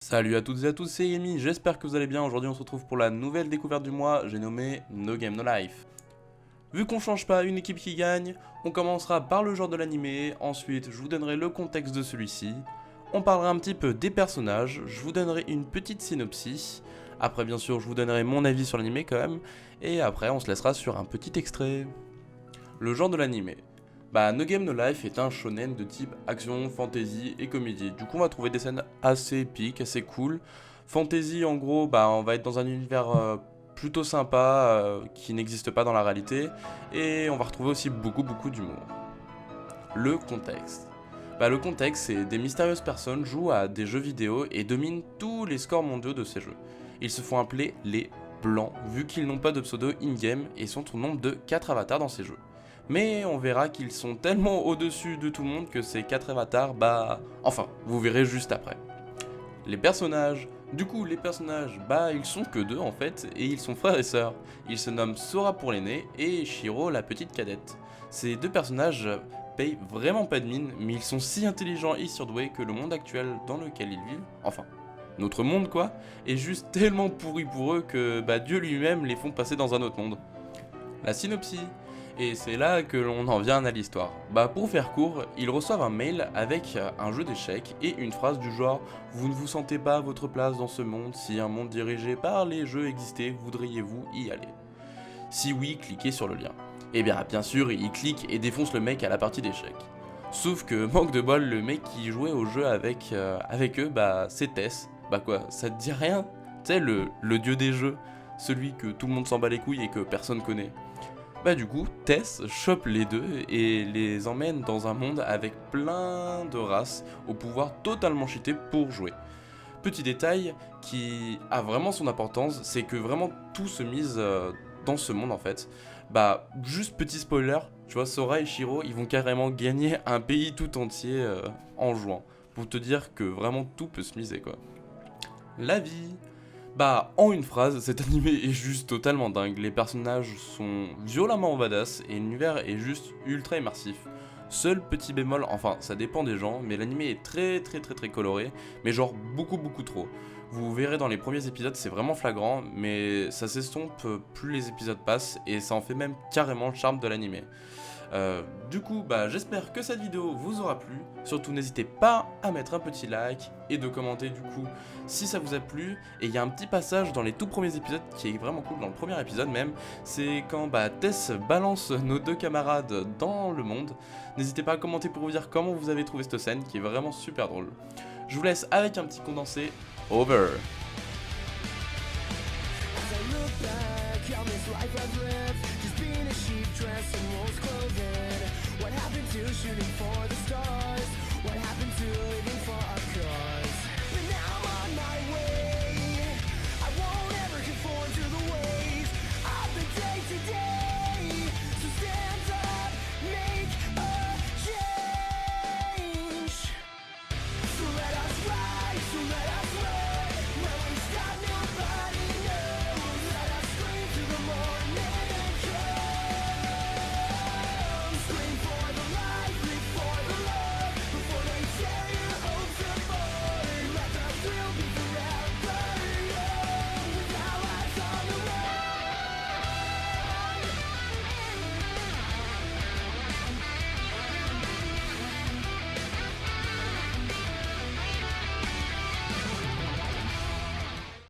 Salut à toutes et à tous, c'est Amy, j'espère que vous allez bien. Aujourd'hui on se retrouve pour la nouvelle découverte du mois, j'ai nommé No Game No Life. Vu qu'on change pas une équipe qui gagne, on commencera par le genre de l'animé, ensuite je vous donnerai le contexte de celui-ci, on parlera un petit peu des personnages, je vous donnerai une petite synopsis, après bien sûr je vous donnerai mon avis sur l'animé quand même, et après on se laissera sur un petit extrait. Le genre de l'animé. No Game No Life est un shonen de type action, fantasy et comédie. Du coup, on va trouver des scènes assez épiques, assez cool. Fantasy, en gros, on va être dans un univers plutôt sympa qui n'existe pas dans la réalité. Et on va retrouver aussi beaucoup d'humour. Le contexte. Le contexte, c'est des mystérieuses personnes jouent à des jeux vidéo et dominent tous les scores mondiaux de ces jeux. Ils se font appeler les Blancs, vu qu'ils n'ont pas de pseudo in-game et sont au nombre de 4 avatars dans ces jeux. Mais on verra qu'ils sont tellement au-dessus de tout le monde que ces 4 avatars, enfin, vous verrez juste après. Les personnages. Du coup, les personnages, ils sont que 2 en fait, et ils sont frères et sœurs. Ils se nomment Sora pour l'aîné et Shiro la petite cadette. Ces 2 personnages payent vraiment pas de mine, mais ils sont si intelligents et surdoués que le monde actuel dans lequel ils vivent, enfin, notre monde quoi, est juste tellement pourri pour eux que Dieu lui-même les font passer dans un autre monde. La synopsis. Et c'est là que l'on en vient à l'histoire. Pour faire court, ils reçoivent un mail avec un jeu d'échecs et une phrase du genre « Vous ne vous sentez pas à votre place dans ce monde, si un monde dirigé par les jeux existait, voudriez-vous y aller ?» Si oui, cliquez sur le lien. Et bien sûr, ils cliquent et défoncent le mec à la partie d'échecs. Sauf que, manque de bol, le mec qui jouait au jeu avec eux, c'est Tess. Ça te dit rien? Tu sais, le dieu des jeux, celui que tout le monde s'en bat les couilles et que personne connaît. Du coup, Tess chope les deux et les emmène dans un monde avec plein de races au pouvoir totalement cheaté pour jouer. Petit détail qui a vraiment son importance, c'est que vraiment tout se mise dans ce monde en fait. Juste petit spoiler, tu vois, Sora et Shiro, ils vont carrément gagner un pays tout entier en jouant. Pour te dire que vraiment tout peut se miser quoi. La vie. En une phrase, cet animé est juste totalement dingue. Les personnages sont violemment badass et l'univers est juste ultra immersif. Seul petit bémol, enfin ça dépend des gens, mais l'animé est très coloré, mais genre beaucoup trop. Vous verrez dans les premiers épisodes, c'est vraiment flagrant, mais ça s'estompe plus les épisodes passent et ça en fait même carrément le charme de l'animé. Du coup, j'espère que cette vidéo vous aura plu. Surtout, n'hésitez pas à mettre un petit like et de commenter du coup si ça vous a plu. Et il y a un petit passage dans les tout premiers épisodes qui est vraiment cool, dans le premier épisode même. C'est quand Tess balance nos 2 camarades dans le monde. N'hésitez pas à commenter pour vous dire comment vous avez trouvé cette scène qui est vraiment super drôle. Je vous laisse avec un petit condensé. Over. Shooting for the stars. What happened to living for a cause?